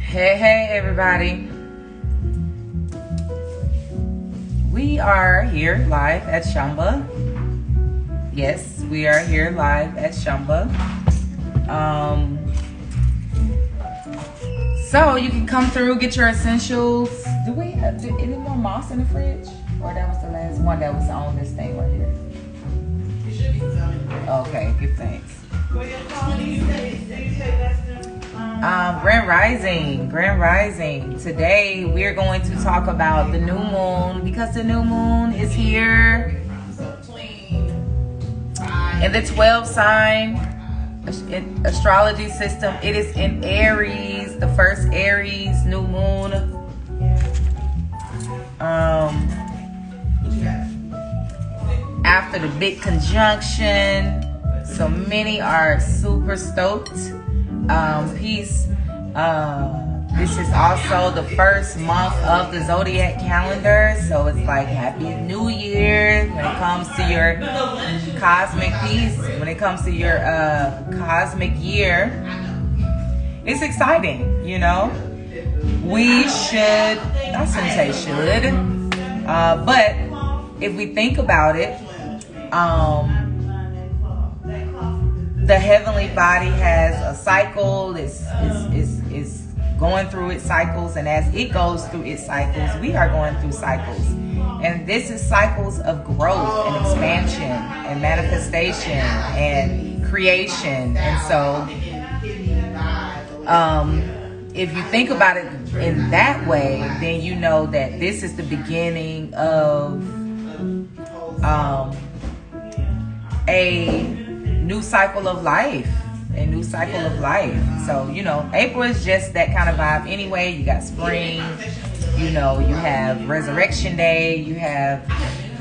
Hey everybody. We are here live at Shamba. Yes, we are here live at Shamba. So you can come through, get your essentials. Do we have any more moss in the fridge? Or that was the last one that was on this thing right here? It should be coming. Okay, give thanks. Grand Rising. Today we're going to talk about the new moon because the new moon is here. In the 12 sign astrology system, it is in Aries, the first Aries new moon. After the big conjunction, so many are super stoked. Peace. This is also the first month of the zodiac calendar, so it's like Happy New Year when it comes to your cosmic piece, when it comes to your cosmic year. It's exciting, you know. We should, I shouldn't say should, but if we think about it, the heavenly body has a cycle, is going through its cycles, and as it goes through its cycles, we are going through cycles. And this is cycles of growth and expansion and manifestation and creation. And so if you think about it in that way, then you know that this is the beginning of a new cycle of life. A new cycle of life. So, you know, April is just that kind of vibe anyway. You got spring, you know, you have Resurrection Day, you have,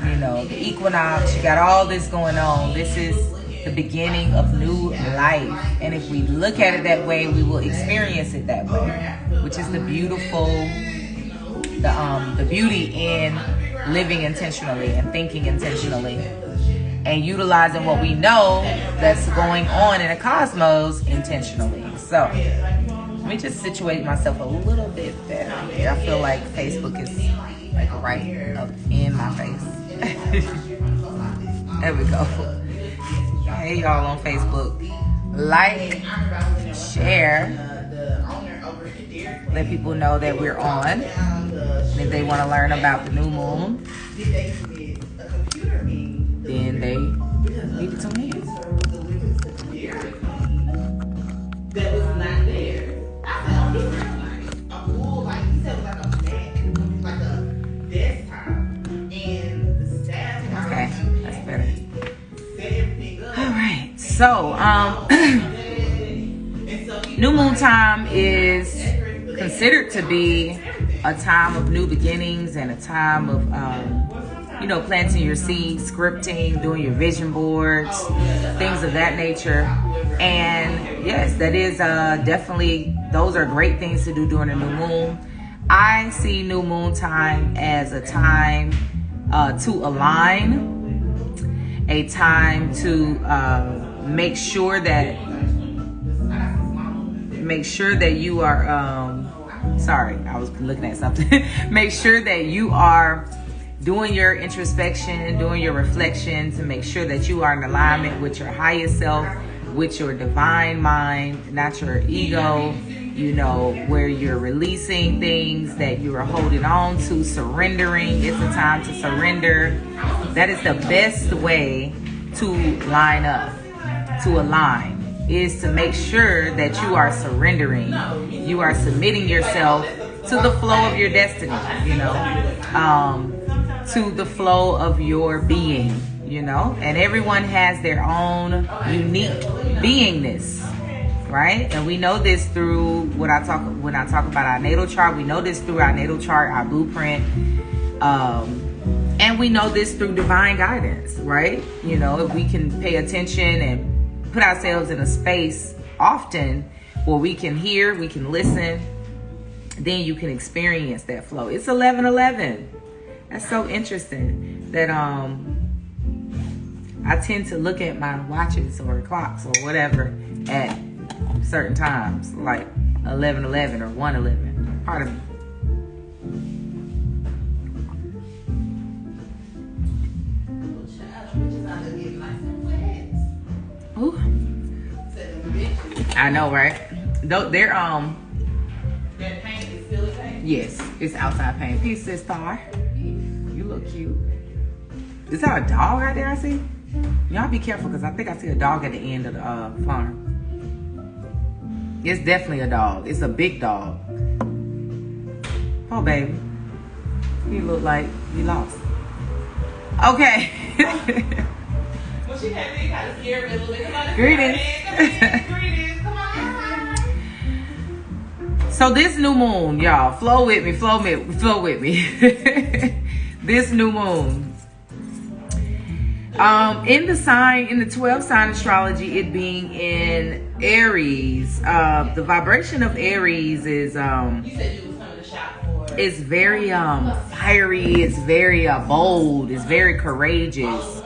you know, the equinox, you got all this going on. This is the beginning of new life. And if we look at it that way, we will experience it that way, which is the beautiful, the beauty in living intentionally and thinking intentionally, and utilizing what we know that's going on in the cosmos intentionally. So let me just situate myself a little bit better here. I feel like Facebook is like right up in my face. There we go. Hey y'all on Facebook. Like, share, let people know that we're on. And if they want to learn about the new moon, then they need to tune in. That was not there. I said, oh, a pool, like he said, like a mat, like a desktop, and the staff. Okay, that's better. Set everything up. All right, so new moon time is considered to be a time of new beginnings and a time of you know, planting your seeds, scripting, doing your vision boards, things of that nature. And yes, that is definitely, those are great things to do during a new moon. I see new moon time as a time to align, a time to make sure that you are, sorry, I was looking at something. Make sure that you are doing your introspection, doing your reflection to make sure that you are in alignment with your highest self, with your divine mind, not your ego, you know, where you're releasing things that you are holding on to, surrendering. It's a time to surrender. That is the best way to line up, to align, is to make sure that you are surrendering. You are submitting yourself to the flow of your destiny, you know, to the flow of your being, you know, and everyone has their own unique beingness, right? And we know this through when I talk about our natal chart. We know this through our natal chart, our blueprint, and we know this through divine guidance, right? You know, if we can pay attention and put ourselves in a space often where we can hear, we can listen, then you can experience that flow. It's 11:11. That's so interesting that I tend to look at my watches or clocks or whatever at certain times. Like 1111 or 111. Pardon me. Ooh. I know, right? They're That paint is silly paint. yes, it's outside paint. Peace, sis Star. You look cute. Is that a dog right there? I see. Y'all be careful because I think I see a dog at the end of the farm. It's definitely a dog. It's a big dog. Oh, baby. You look like you lost. Okay. When she came in, kind of scared me a little bit. Come on, Greetings. Greetings. Come on. So this new moon, y'all, flow with me. This new moon. In the 12 sign astrology, it being in Aries, the vibration of Aries is You said you was coming to shop for. it's very fiery, it's very bold, it's very courageous.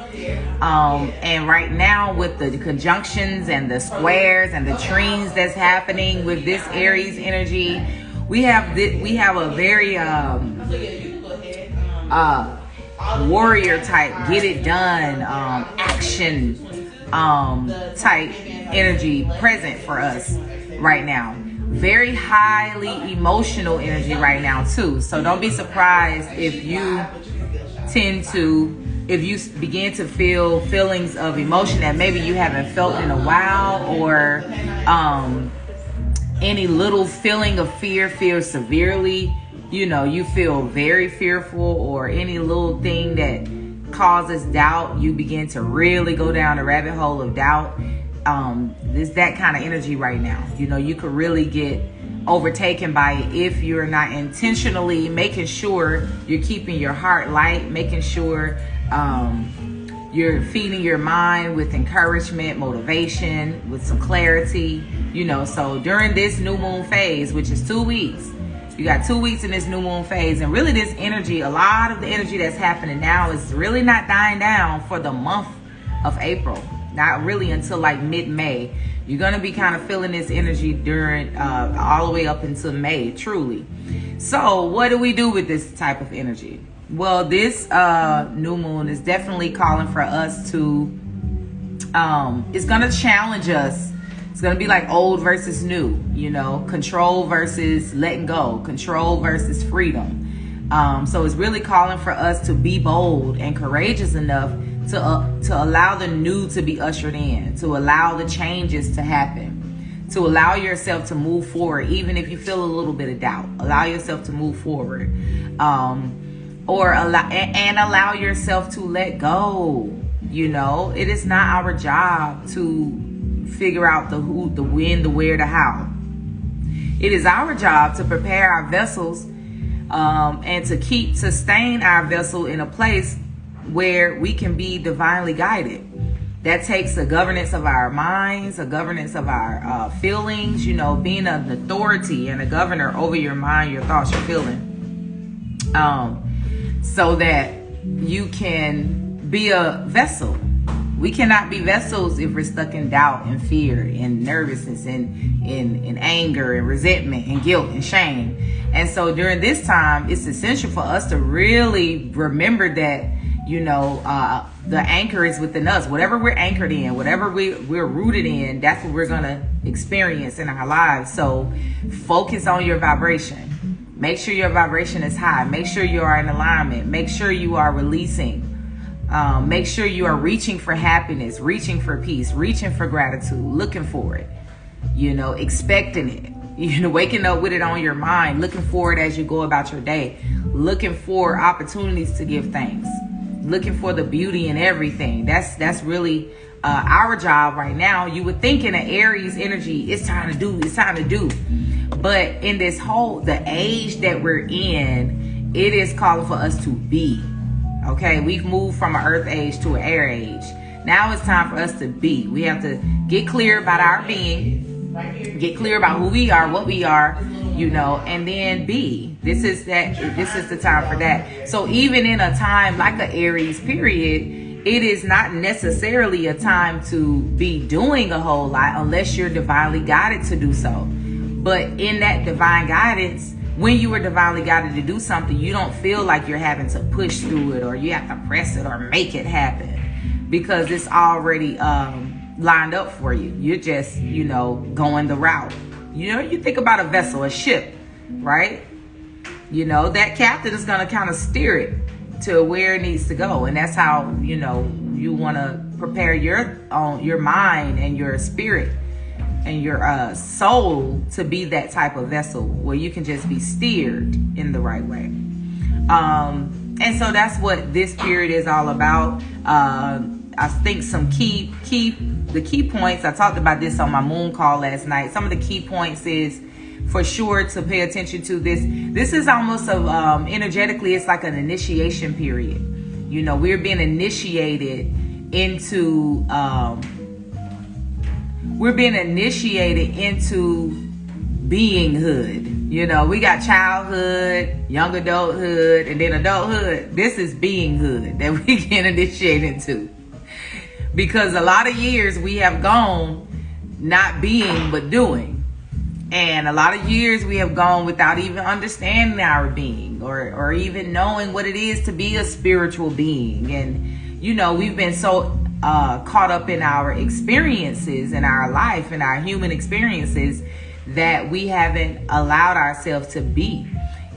And right now with the conjunctions and the squares and the trines that's happening with this Aries energy, we have a very warrior type, get it done, action type energy present for us right now. Very highly emotional energy right now too. So don't be surprised if you begin to feel feelings of emotion that maybe you haven't felt in a while, or any little feeling of fear feels severely. You feel very fearful, or any little thing that causes doubt, you begin to really go down the rabbit hole of doubt. There's that kind of energy right now. You could really get overtaken by it if you're not intentionally making sure you're keeping your heart light, making sure you're feeding your mind with encouragement, motivation, with some clarity. So during this new moon phase, which is 2 weeks, you got 2 weeks in this new moon phase, and really this energy, a lot of the energy that's happening now is really not dying down for the month of April. Not really until like mid-May. You're going to be kind of feeling this energy during all the way up until May, truly. So what do we do with this type of energy? Well, this new moon is definitely calling for us to, it's going to challenge us. It's going to be like old versus new, control versus letting go, control versus freedom. So it's really calling for us to be bold and courageous enough to allow the new to be ushered in, to allow the changes to happen, to allow yourself to move forward, even if you feel a little bit of doubt. Allow yourself to move forward, allow yourself to let go. It is not our job to figure out the who, the when, the where, the how. It is our job to prepare our vessels and to sustain our vessel in a place where we can be divinely guided. That takes a governance of our minds, a governance of our feelings, being an authority and a governor over your mind, your thoughts, your feeling, so that you can be a vessel. We cannot be vessels if we're stuck in doubt and fear and nervousness and anger and resentment and guilt and shame. And so during this time, it's essential for us to really remember that, the anchor is within us. Whatever we're anchored in, whatever we're rooted in, that's what we're going to experience in our lives. So focus on your vibration. Make sure your vibration is high. Make sure you are in alignment. Make sure you are releasing. Make sure you are reaching for happiness, reaching for peace, reaching for gratitude, looking for it, expecting it, waking up with it on your mind, looking for it as you go about your day, looking for opportunities to give thanks, looking for the beauty in everything. That's really our job right now. You would think in an Aries energy, it's time to do. But in the age that we're in, it is calling for us to be. Okay, we've moved from an earth age to an air age. Now it's time for us to be. We have to get clear about our being, get clear about who we are, what we are, and then be. This is the time for that. So even in a time like an Aries period, it is not necessarily a time to be doing a whole lot unless you're divinely guided to do so. But in that divine guidance, when you were divinely guided to do something, you don't feel like you're having to push through it or you have to press it or make it happen, because it's already lined up for you. You're just, going the route. You think about a vessel, a ship, right? That captain is going to kind of steer it to where it needs to go. And that's how, you want to prepare your mind and your spirit and your soul to be that type of vessel where you can just be steered in the right way. And so that's what this period is all about. I think some key points, I talked about this on my moon call last night. Some of the key points is for sure to pay attention to this. This is almost energetically, it's like an initiation period. We're being initiated into beinghood. We got childhood, young adulthood, and then adulthood. This is beinghood that we get initiated into. Because a lot of years we have gone not being but doing. And a lot of years we have gone without even understanding our being or even knowing what it is to be a spiritual being. And, we've been so caught up in our experiences in our life and our human experiences that we haven't allowed ourselves to be.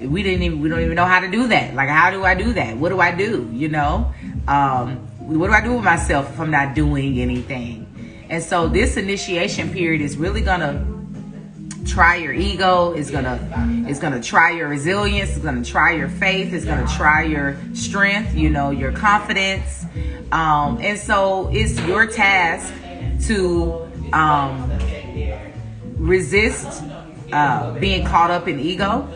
We don't even know how to do that. Like, how do I do that? What do I do? What do I do with myself if I'm not doing anything? And so this initiation period is really gonna try your ego. It's gonna try your resilience. It's gonna try your faith. It's gonna try your strength. Your confidence. And so it's your task to resist being caught up in ego.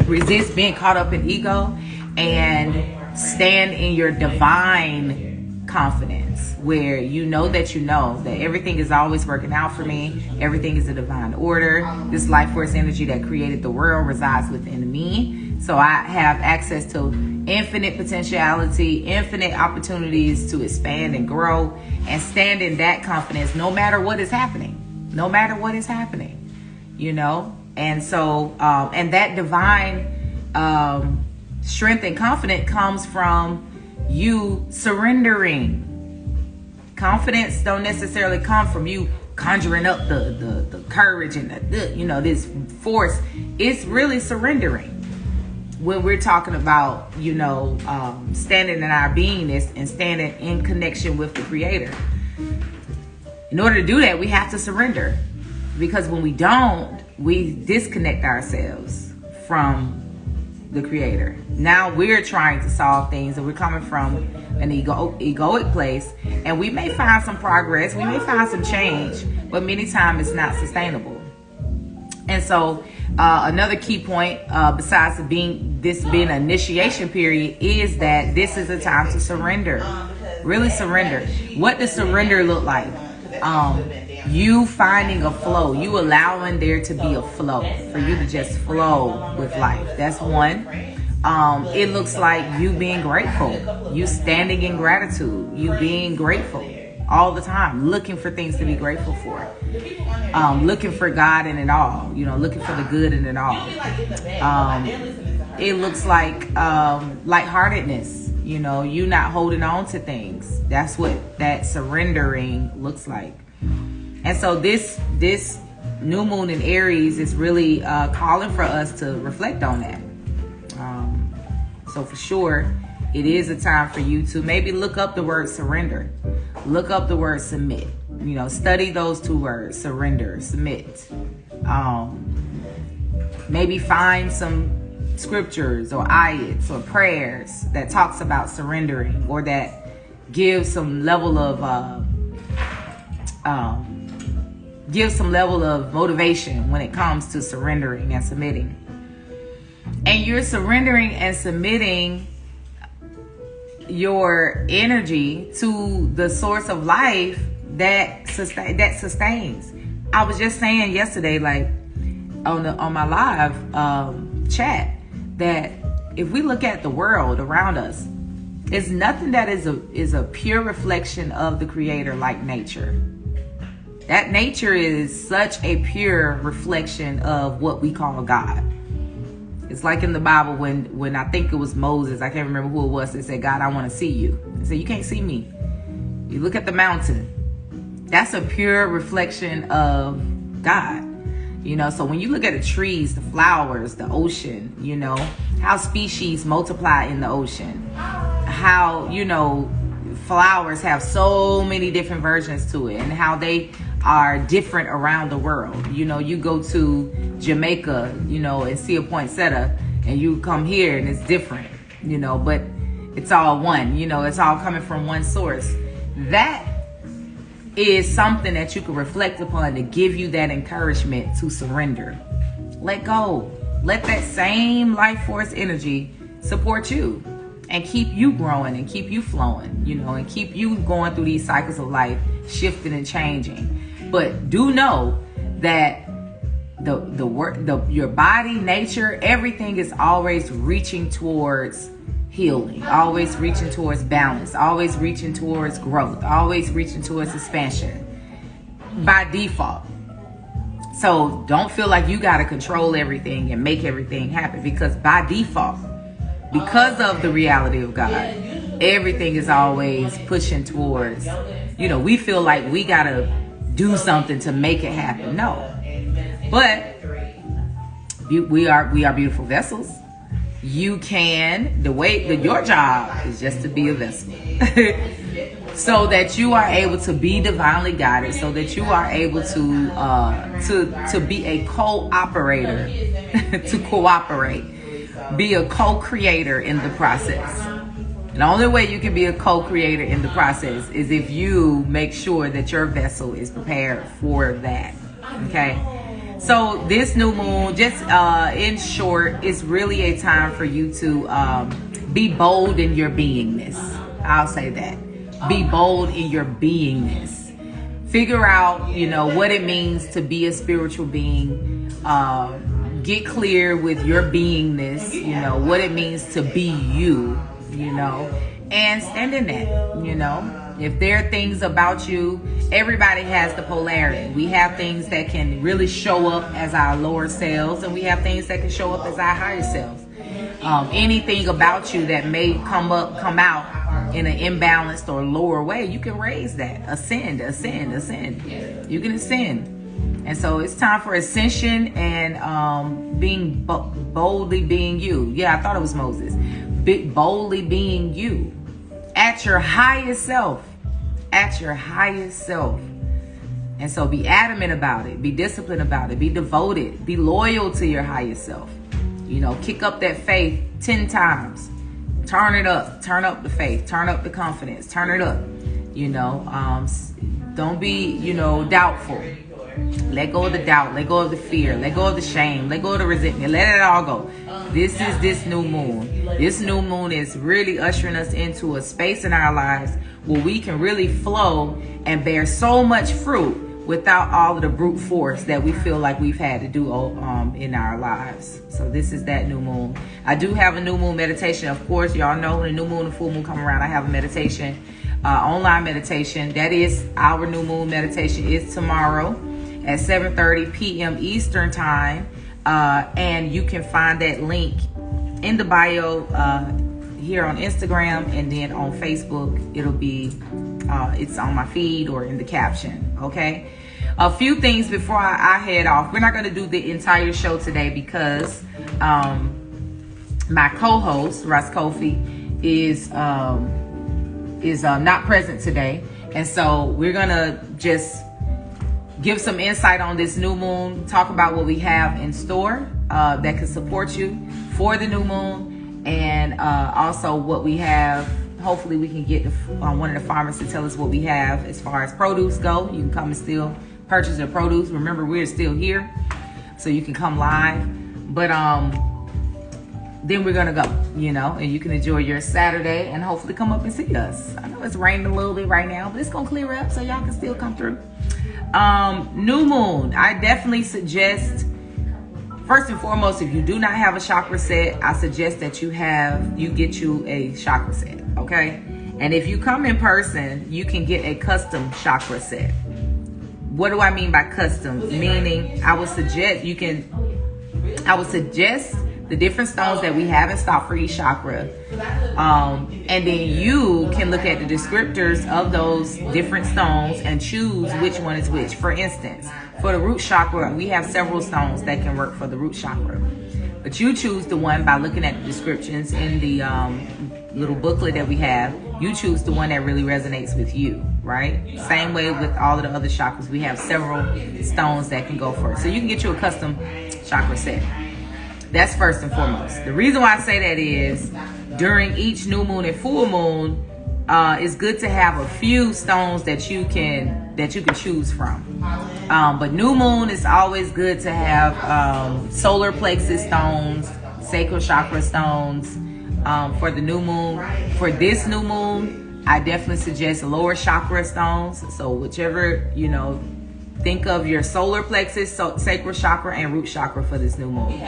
Resist being caught up in ego and stand in your divine confidence, where that everything is always working out for me. Everything is a divine order. This life force energy that created the world resides within me. So I have access to infinite potentiality, infinite opportunities to expand and grow, and stand in that confidence no matter what is happening. No matter what is happening, And so, and that divine strength and confidence comes from you surrendering. Confidence don't necessarily come from you conjuring up the courage and this force. It's really surrendering. When we're talking about, standing in our beingness and standing in connection with the Creator. In order to do that, we have to surrender. Because when we don't, we disconnect ourselves from the Creator. Now we're trying to solve things, and we're coming from an egoic place, and we may find some progress, we may find some change, but many times it's not sustainable. And so another key point, besides being an initiation period, is that this is a time to surrender. Really surrender. What does surrender look like? You finding a flow, you allowing there to be a flow, for you to just flow with life. That's one. It looks like you being grateful, you standing in gratitude, you being grateful all the time, looking for things to be grateful for, looking for God in it all, looking for the good in it all. It looks like lightheartedness. You not holding on to things. That's what that surrendering looks like. And so this new moon in Aries is really calling for us to reflect on that. So for sure, it is a time for you to maybe look up the word surrender. Look up the word submit. Study those two words, surrender, submit. Maybe find some scriptures or ayats or prayers that talks about surrendering, or that gives some level of motivation when it comes to surrendering and submitting. And you're surrendering and submitting your energy to the source of life that sustains. I was just saying yesterday, like on my live chat, that if we look at the world around us, it's nothing that is a pure reflection of the Creator like nature. That nature is such a pure reflection of what we call God. It's like in the Bible when I think it was Moses, I can't remember who it was, that said, God, I want to see you. He said, you can't see me. You look at the mountain. That's a pure reflection of God. You know, so when you look at the trees, the flowers, the ocean, you know, how species multiply in the ocean, how, you know, flowers have so many different versions to it, and how they are different around the world. You know, you go to Jamaica, you know, and see a poinsettia, and you come here and it's different, you know, but it's all one, you know, it's all coming from one source. That is something that you can reflect upon to give you that encouragement to surrender. Let go. Let that same life force energy support you and keep you growing and keep you flowing, you know, and keep you going through these cycles of life, shifting and changing. But do know that your body, nature, everything is always reaching towards healing, always reaching towards balance, always reaching towards growth, always reaching towards expansion by default. So don't feel like you got to control everything and make everything happen, because by default, because of the reality of God, everything is always pushing towards, you know, we feel like we got to do something to make it happen. No, but we are beautiful vessels. You can, your job is just to be a vessel. So that you are able to be divinely guided, so that you are able to be a co-operator, to cooperate, be a co-creator in the process. And the only way you can be a co-creator in the process is if you make sure that your vessel is prepared for that. Okay. So this new moon, just in short, is really a time for you to be bold in your beingness. I'll say that. Be bold in your beingness. Figure out, you know, what it means to be a spiritual being. Get clear with your beingness, you know, what it means to be you, you know, and stand in that, you know. If there are things about you, everybody has the polarity. We have things that can really show up as our lower selves, and we have things that can show up as our higher selves. Anything about you that may come out in an imbalanced or lower way, you can raise that. Ascend. You can ascend. And so it's time for ascension and being boldly being you. Yeah, I thought it was Moses. Boldly being you at your highest self. At your highest self. And so be adamant about it. Be disciplined about it. Be devoted. Be loyal to your highest self. You know, kick up that faith 10 times. Turn it up. Turn up the faith. Turn up the confidence. Turn it up. You know, don't be, you know, doubtful. Let go of the doubt. Let go of the fear. Let go of the shame. Let go of the resentment. Let it all go. This is this new moon. This new moon is really ushering us into a space in our lives where we can really flow and bear so much fruit without all of the brute force that we feel like we've had to do in our lives. So this is that new moon. I do have a new moon meditation. Of course, y'all know when the new moon and full moon come around, I have a meditation, online meditation. That is our new moon meditation. Is tomorrow at 7:30 p.m. Eastern time. And you can find that link in the bio here on Instagram, and then on Facebook it'll be it's on my feed or in the caption. Okay, a few things before I head off. We're not going to do the entire show today because my co-host Ross Kofi is not present today, and so we're gonna just give some insight on this new moon, talk about what we have in store that can support you for the new moon, and also what we have. Hopefully we can get one of the farmers to tell us what we have as far as produce go. You can come and still purchase your produce. Remember, we're still here, so you can come live. But then we're gonna go, you know, and you can enjoy your Saturday and hopefully come up and see us. I know it's raining a little bit right now, but it's gonna clear up so y'all can still come through. New moon, I definitely suggest, first and foremost, if you do not have a chakra set, I suggest that you get you a chakra set, okay? And if you come in person, you can get a custom chakra set. what do I mean by custom? Meaning, I would suggest the different stones that we have in stock for each chakra. And then you can look at the descriptors of those different stones and choose which one is which. For instance, for the root chakra, we have several stones that can work for the root chakra. But you choose the one by looking at the descriptions in the little booklet that we have. You choose the one that really resonates with you, right? Same way with all of the other chakras. We have several stones that can go for it. So you can get you a custom chakra set. That's first and foremost. The reason why I say that is during each new moon and full moon, it's good to have a few stones that you can choose from. But new moon is always good to have solar plexus stones, sacral chakra stones for the new moon. For this new moon, I definitely suggest lower chakra stones. So whichever, think of your solar plexus, sacral chakra, and root chakra for this new moon.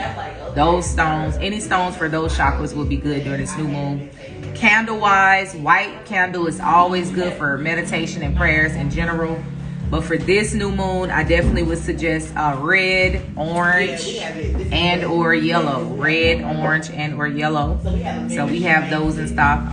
Those stones, any stones for those chakras will be good during this new moon. Candle wise, white candle is always good for meditation and prayers in general. But for this new moon, I definitely would suggest red, orange, and or yellow. Red, orange, and or yellow. So we have those in stock.